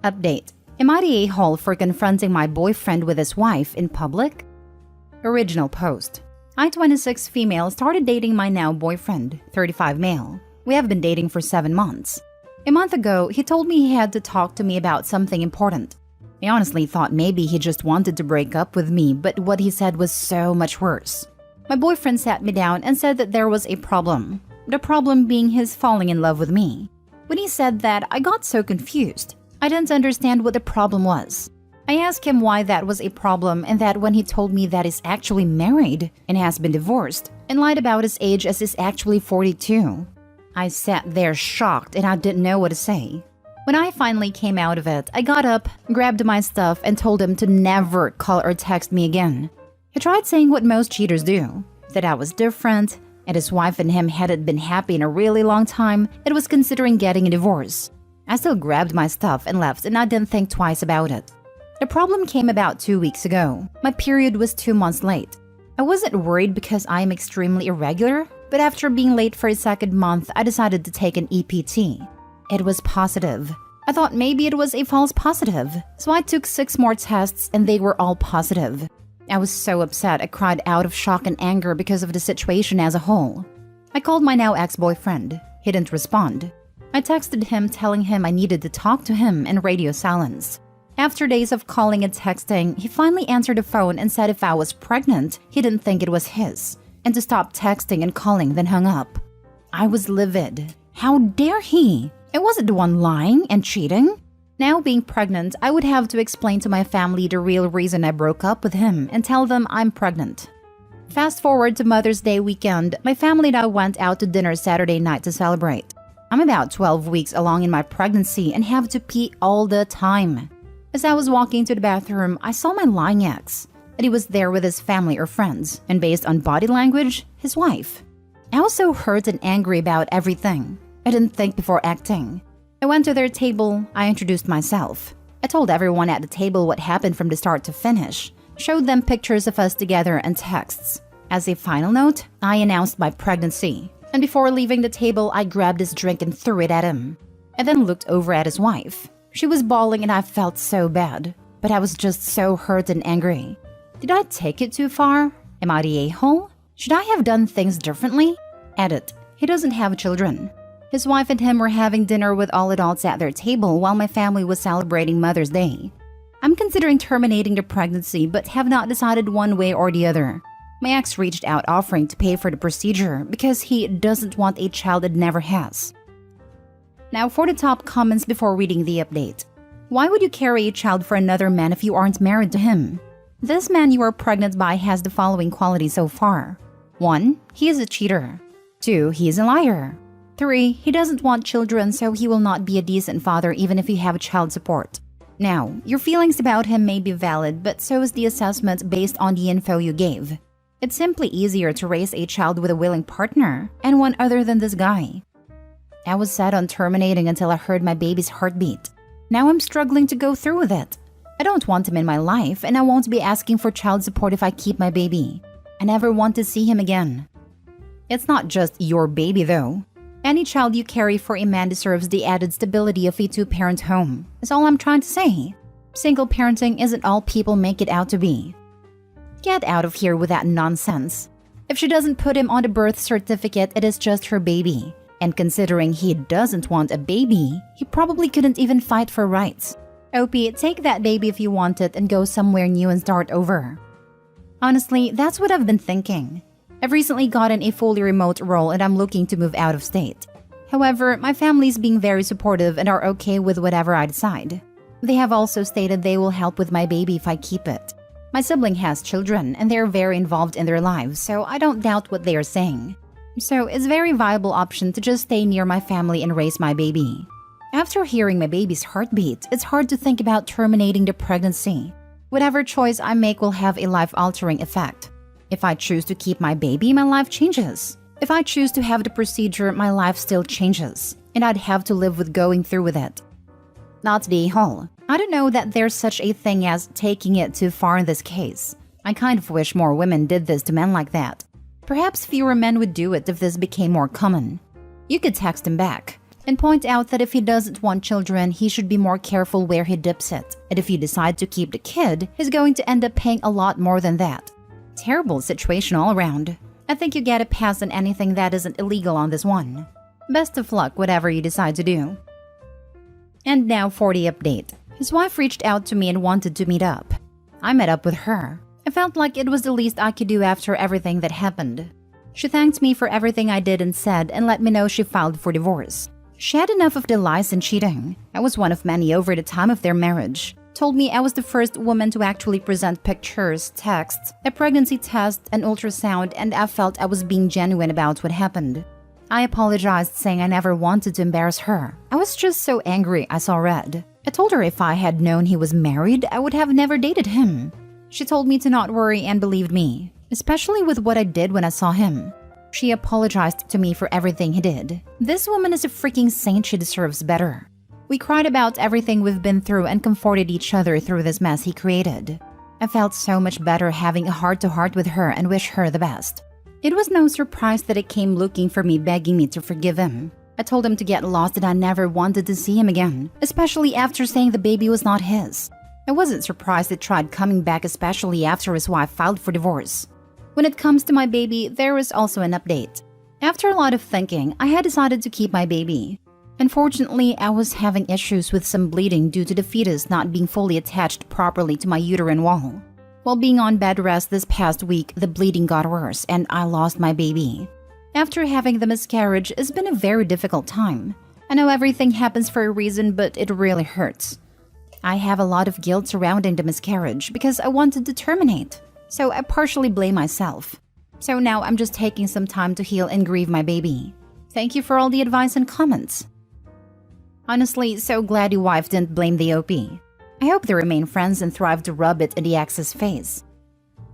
Update. Am I the a-hole for confronting my boyfriend with his wife in public? Original post. I, 26 female, started dating my now boyfriend, 35 male. We have been dating for 7 months. A month ago, he told me he had to talk to me about something important. I honestly thought maybe he just wanted to break up with me, but what he said was so much worse. My boyfriend sat me down and said that there was a problem. The problem being his falling in love with me. When he said that, I got so confused. I didn't understand what the problem was. I asked him why that was a problem and that when he told me that he's actually married and has been divorced and lied about his age as he's actually 42. I sat there shocked and I didn't know what to say. When I finally came out of it, I got up, grabbed my stuff, and told him to never call or text me again. He tried saying what most cheaters do, that I was different, and his wife and him hadn't been happy in a really long time and was considering getting a divorce. I still grabbed my stuff and left, and I didn't think twice about it. The problem came about 2 weeks ago. My period was 2 months late. I wasn't worried because I am extremely irregular, but after being late for a second month, I decided to take an EPT. It was positive. I thought maybe it was a false positive, so I took 6 more tests and they were all positive. I was so upset I cried out of shock and anger because of the situation as a whole. I called my now ex-boyfriend. He didn't respond. I texted him telling him I needed to talk to him and radio silence. After days of calling and texting, he finally answered the phone and said if I was pregnant, he didn't think it was his, and to stop texting and calling, then hung up. I was livid. How dare he? I wasn't the one lying and cheating. Now being pregnant, I would have to explain to my family the real reason I broke up with him and tell them I'm pregnant. Fast forward to Mother's Day weekend, my family and I went out to dinner Saturday night to celebrate. I'm about 12 weeks along in my pregnancy and have to pee all the time. As I was walking to the bathroom, I saw my lying ex, and he was there with his family or friends, and based on body language, his wife. I was so hurt and angry about everything. I didn't think before acting. I went to their table, I introduced myself. I told everyone at the table what happened from the start to finish, showed them pictures of us together and texts. As a final note, I announced my pregnancy. And before leaving the table, I grabbed his drink and threw it at him. I then looked over at his wife. She was bawling and I felt so bad, but I was just so hurt and angry. Did I take it too far? Am I the a-hole? Should I have done things differently? Edit. He doesn't have children. His wife and him were having dinner with all adults at their table while my family was celebrating Mother's Day. I'm considering terminating the pregnancy but have not decided one way or the other. My ex reached out offering to pay for the procedure because he doesn't want a child that never has. Now for the top comments before reading the update. Why would you carry a child for another man if you aren't married to him? This man you are pregnant by has the following qualities so far. 1. He is a cheater. 2. He is a liar. 3. He doesn't want children, so he will not be a decent father even if you have child support. Now, your feelings about him may be valid, but so is the assessment based on the info you gave. It's simply easier to raise a child with a willing partner, and one other than this guy. I was set on terminating until I heard my baby's heartbeat. Now I'm struggling to go through with it. I don't want him in my life, and I won't be asking for child support if I keep my baby. I never want to see him again. It's not just your baby though. Any child you carry for a man deserves the added stability of a 2-parent home. That's all I'm trying to say. Single parenting isn't all people make it out to be. Get out of here with that nonsense. If she doesn't put him on the birth certificate, it is just her baby. And considering he doesn't want a baby, he probably couldn't even fight for rights. OP, take that baby if you want it and go somewhere new and start over. Honestly, that's what I've been thinking. I've recently gotten a fully remote role and I'm looking to move out of state. However, my family's being very supportive and are okay with whatever I decide. They have also stated they will help with my baby if I keep it. My sibling has children and they're very involved in their lives, so I don't doubt what they are saying. So it's a very viable option to just stay near my family and raise my baby. After hearing my baby's heartbeat, it's hard to think about terminating the pregnancy. Whatever choice I make will have a life-altering effect. If I choose to keep my baby, my life changes. If I choose to have the procedure, my life still changes, and I'd have to live with going through with it. Not the whole. I don't know that there's such a thing as taking it too far in this case. I kind of wish more women did this to men like that. Perhaps fewer men would do it if this became more common. You could text him back. and point out that if he doesn't want children, he should be more careful where he dips it. And if you decide to keep the kid, he's going to end up paying a lot more than that. Terrible situation all around. I think you get a pass on anything that isn't illegal on this one. Best of luck whatever you decide to do. And now for the update. His wife reached out to me and wanted to meet up. I met up with her. I felt like it was the least I could do after everything that happened. She thanked me for everything I did and said and let me know she filed for divorce. She had enough of the lies and cheating. I was one of many over the time of their marriage. Told me I was the first woman to actually present pictures, texts, a pregnancy test, an ultrasound, and I felt I was being genuine about what happened. I apologized, saying I never wanted to embarrass her. I was just so angry I saw red. I told her if I had known he was married, I would have never dated him. She told me to not worry and believed me, especially with what I did when I saw him. She apologized to me for everything he did. This woman is a freaking saint. She deserves better. We cried about everything we've been through and comforted each other through this mess he created. I felt so much better having a heart-to-heart with her and wish her the best. It was no surprise that he came looking for me, begging me to forgive him. I told him to get lost and I never wanted to see him again, especially after saying the baby was not his. I wasn't surprised he tried coming back, especially after his wife filed for divorce. When it comes to my baby, there is also an update. After a lot of thinking, I had decided to keep my baby. Unfortunately, I was having issues with some bleeding due to the fetus not being fully attached properly to my uterine wall. While being on bed rest this past week, the bleeding got worse and I lost my baby. After having the miscarriage, it's been a very difficult time. I know everything happens for a reason, but it really hurts. I have a lot of guilt surrounding the miscarriage because I wanted to terminate, so I partially blame myself. So now I'm just taking some time to heal and grieve my baby. Thank you for all the advice and comments. Honestly, so glad your wife didn't blame the OP. I hope they remain friends and thrive to rub it in the ex's face.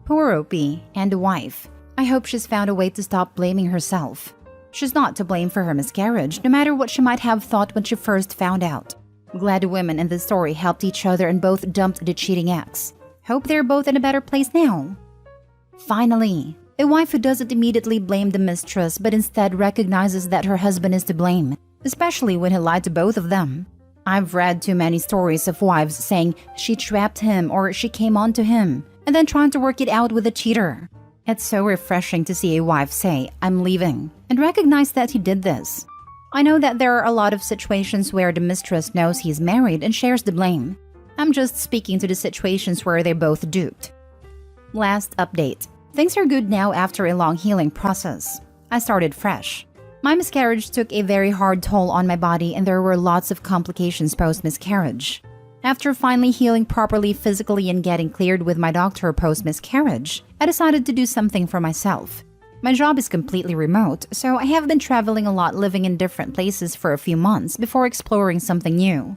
Poor OP and the wife. I hope she's found a way to stop blaming herself. She's not to blame for her miscarriage, no matter what she might have thought when she first found out. Glad the women in the story helped each other and both dumped the cheating ex. Hope they're both in a better place now. Finally, a wife who doesn't immediately blame the mistress but instead recognizes that her husband is to blame, especially when he lied to both of them. I've read too many stories of wives saying she trapped him or she came on to him and then trying to work it out with a cheater. It's so refreshing to see a wife say, "I'm leaving," and recognize that he did this. I know that there are a lot of situations where the mistress knows he's married and shares the blame. I'm just speaking to the situations where they're both duped. Last update. Things are good now after a long healing process. I started fresh. My miscarriage took a very hard toll on my body and there were lots of complications post-miscarriage. After finally healing properly physically and getting cleared with my doctor post-miscarriage, I decided to do something for myself. My job is completely remote, so I have been traveling a lot, living in different places for a few months before exploring something new.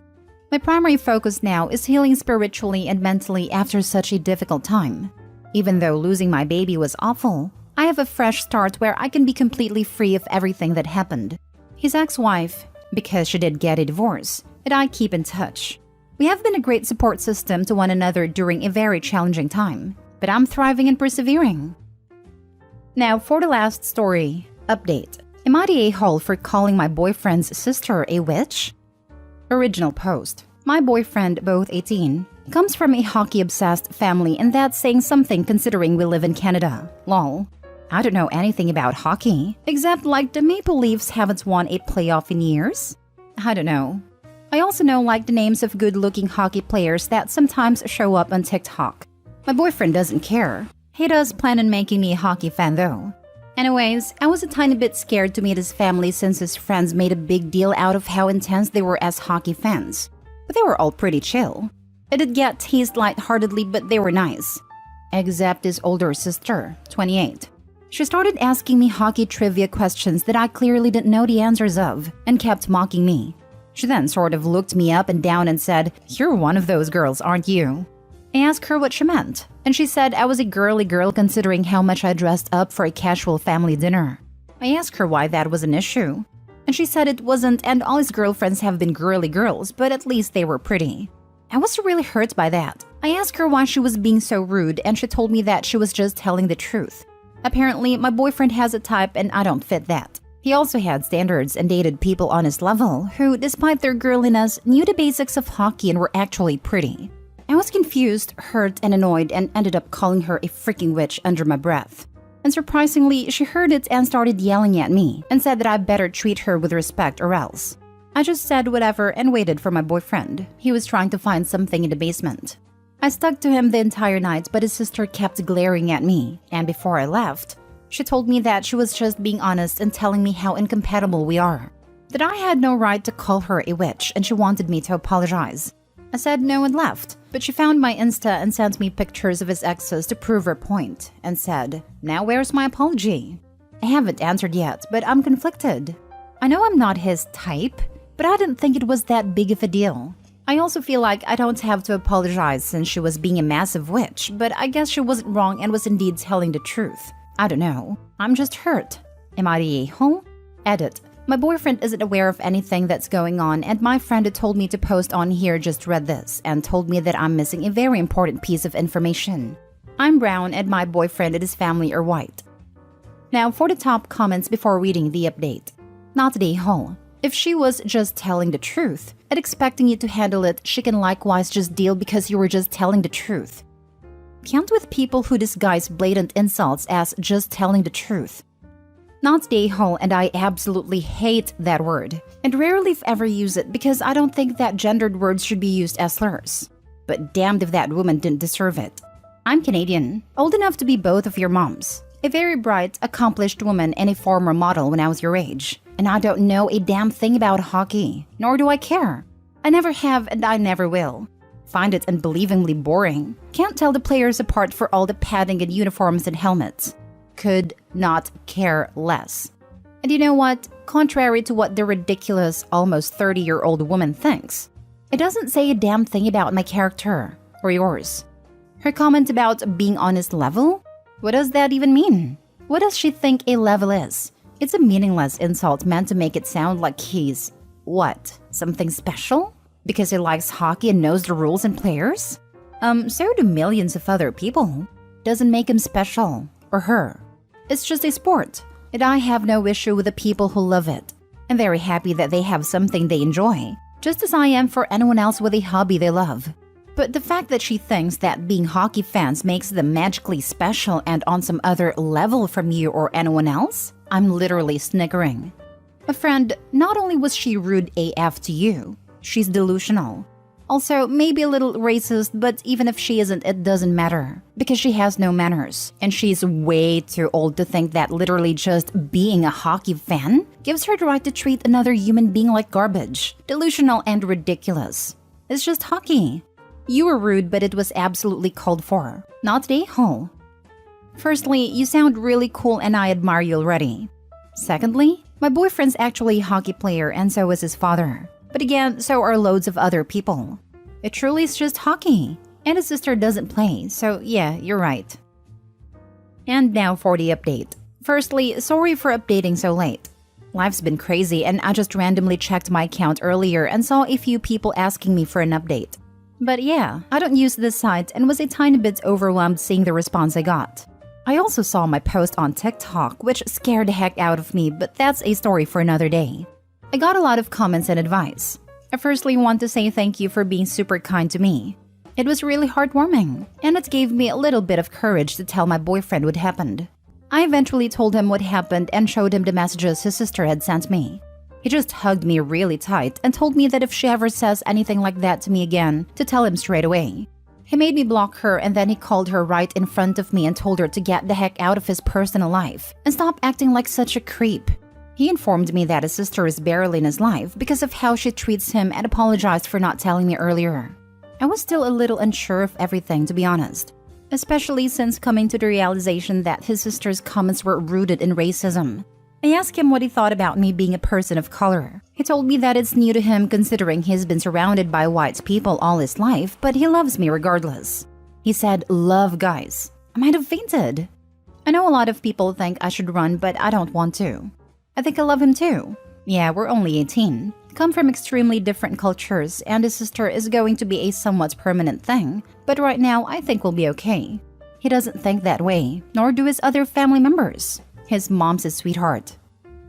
My primary focus now is healing spiritually and mentally after such a difficult time. Even though losing my baby was awful, I have a fresh start where I can be completely free of everything that happened. His ex-wife, because she did get a divorce, and I keep in touch. We have been a great support system to one another during a very challenging time, but I'm thriving and persevering. Now for the last story. Update. Am I the a-hole for calling my boyfriend's sister a witch? Original post. My boyfriend, both 18, comes from a hockey-obsessed family and that's saying something considering we live in Canada. Lol. I don't know anything about hockey, except like the Maple Leafs haven't won a playoff in years. I don't know. I also know like the names of good-looking hockey players that sometimes show up on TikTok. My boyfriend doesn't care. He does plan on making me a hockey fan though. Anyways, I was a tiny bit scared to meet his family since his friends made a big deal out of how intense they were as hockey fans. But they were all pretty chill. I did get teased lightheartedly, but they were nice. Except his older sister, 28. She started asking me hockey trivia questions that I clearly didn't know the answers of, and kept mocking me. She then sort of looked me up and down and said, "You're one of those girls, aren't you?" I asked her what she meant, and she said I was a girly girl considering how much I dressed up for a casual family dinner. I asked her why that was an issue, and she said it wasn't and all his girlfriends have been girly girls, but at least they were pretty. I was really hurt by that. I asked her why she was being so rude and she told me that she was just telling the truth. Apparently, my boyfriend has a type and I don't fit that. He also had standards and dated people on his level who, despite their girliness, knew the basics of hockey and were actually pretty. I was confused, hurt, and annoyed and ended up calling her a freaking witch under my breath. And surprisingly, she heard it and started yelling at me and said that I better treat her with respect or else. I just said whatever and waited for my boyfriend. He was trying to find something in the basement. I stuck to him the entire night, but his sister kept glaring at me, and before I left, she told me that she was just being honest and telling me how incompatible we are. That I had no right to call her a witch and she wanted me to apologize. I said no and left, but she found my Insta and sent me pictures of his exes to prove her point and said, "Now where's my apology?" I haven't answered yet, but I'm conflicted. I know I'm not his type, but I didn't think it was that big of a deal. I also feel like I don't have to apologize since she was being a massive witch, but I guess she wasn't wrong and was indeed telling the truth. I don't know. I'm just hurt. Am I the a-hole? Edit. My boyfriend isn't aware of anything that's going on, and my friend who told me to post on here just read this and told me that I'm missing a very important piece of information. I'm brown and my boyfriend and his family are white. Now for the top comments before reading the update. Not the a-hole. If she was just telling the truth and expecting you to handle it, she can likewise just deal because you were just telling the truth. Can't with people who disguise blatant insults as just telling the truth. Not the a-hole, and I absolutely hate that word, and rarely if ever use it because I don't think that gendered words should be used as slurs. But damned if that woman didn't deserve it. I'm Canadian, old enough to be both of your moms. A very bright, accomplished woman and a former model when I was your age. And I don't know a damn thing about hockey, nor do I care. I never have and I never will. Find it unbelievably boring. Can't tell the players apart for all the padding and uniforms and helmets. Could not care less. And you know what? Contrary to what the ridiculous, almost 30-year-old woman thinks, it doesn't say a damn thing about my character, or yours. Her comment about being on his level? What does that even mean? What does she think a level is? It's a meaningless insult meant to make it sound like he's, what, something special? Because he likes hockey and knows the rules and players? So do millions of other people. Doesn't make him special, or her. It's just a sport, and I have no issue with the people who love it. I'm very happy that they have something they enjoy, just as I am for anyone else with a hobby they love. But the fact that she thinks that being hockey fans makes them magically special and on some other level from you or anyone else, I'm literally snickering. My friend, not only was she rude AF to you, she's delusional. Also, maybe a little racist, but even if she isn't, it doesn't matter. Because she has no manners, and she's way too old to think that literally just being a hockey fan gives her the right to treat another human being like garbage. Delusional and ridiculous. It's just hockey. You were rude, but it was absolutely called for. Not the a-hole. Firstly, you sound really cool and I admire you already. Secondly, my boyfriend's actually a hockey player and so is his father. But again, so are loads of other people. It truly is just hockey. And his sister doesn't play, so yeah, you're right. And now for the update. Firstly, sorry for updating so late. Life's been crazy and I just randomly checked my account earlier and saw a few people asking me for an update. But yeah, I don't use this site and was a tiny bit overwhelmed seeing the response I got. I also saw my post on TikTok, which scared the heck out of me, but that's a story for another day. I got a lot of comments and advice. I firstly want to say thank you for being super kind to me. It was really heartwarming, and it gave me a little bit of courage to tell my boyfriend what happened. I eventually told him what happened and showed him the messages his sister had sent me. He just hugged me really tight and told me that if she ever says anything like that to me again, to tell him straight away. He made me block her and then he called her right in front of me and told her to get the heck out of his personal life and stop acting like such a creep. He informed me that his sister is barely in his life because of how she treats him and apologized for not telling me earlier. I was still a little unsure of everything, to be honest, especially since coming to the realization that his sister's comments were rooted in racism. I asked him what he thought about me being a person of color. He told me that it's new to him considering he's been surrounded by white people all his life, but he loves me regardless. He said, "Love guys." I might have fainted. I know a lot of people think I should run, but I don't want to. I think I love him too. Yeah, we're only 18, come from extremely different cultures, and his sister is going to be a somewhat permanent thing, but right now I think we'll be okay. He doesn't think that way, nor do his other family members. His mom's a sweetheart.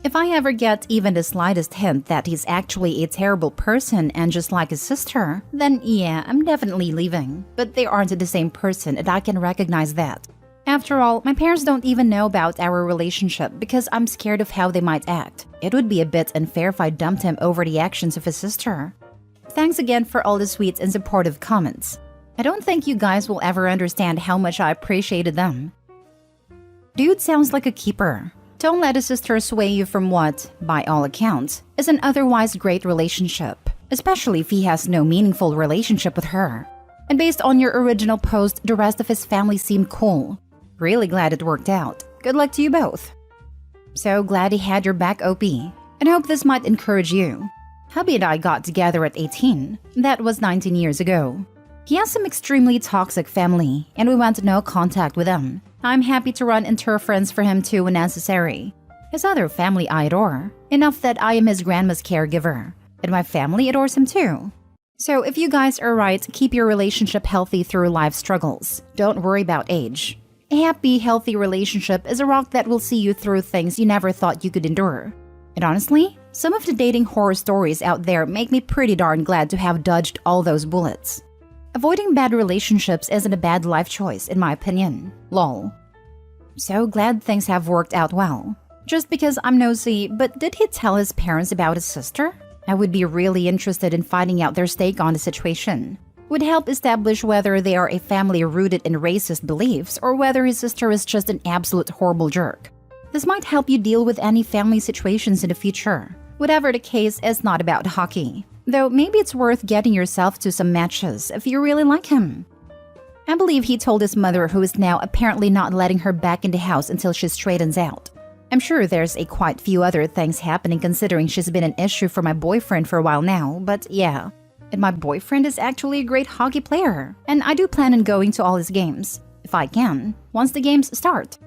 If I ever get even the slightest hint that he's actually a terrible person and just like his sister, then yeah, I'm definitely leaving. But they aren't the same person and I can recognize that. After all, my parents don't even know about our relationship because I'm scared of how they might act. It would be a bit unfair if I dumped him over the actions of his sister. Thanks again for all the sweet and supportive comments. I don't think you guys will ever understand how much I appreciated them. Dude sounds like a keeper. Don't let a sister sway you from what, by all accounts, is an otherwise great relationship, especially if he has no meaningful relationship with her. And based on your original post, the rest of his family seemed cool. Really glad it worked out. Good luck to you both. So glad he had your back, OP, and hope this might encourage you. Hubby and I got together at 18. That was 19 years ago. He has some extremely toxic family, and we want no contact with them. I'm happy to run interference for him too when necessary. His other family I adore, enough that I am his grandma's caregiver, and my family adores him too. So if you guys are right, keep your relationship healthy through life struggles. Don't worry about age. A happy, healthy relationship is a rock that will see you through things you never thought you could endure. And honestly, some of the dating horror stories out there make me pretty darn glad to have dodged all those bullets. Avoiding bad relationships isn't a bad life choice, in my opinion. Lol. So glad things have worked out well. Just because I'm nosy, but did he tell his parents about his sister? I would be really interested in finding out their stake on the situation. Would help establish whether they are a family rooted in racist beliefs or whether his sister is just an absolute horrible jerk. This might help you deal with any family situations in the future. Whatever the case, it's not about hockey. Though maybe it's worth getting yourself to some matches if you really like him. I believe he told his mother, who is now apparently not letting her back in the house until she straightens out. I'm sure there's a quite few other things happening considering she's been an issue for my boyfriend for a while now, but yeah. And my boyfriend is actually a great hockey player, and I do plan on going to all his games, if I can, once the games start.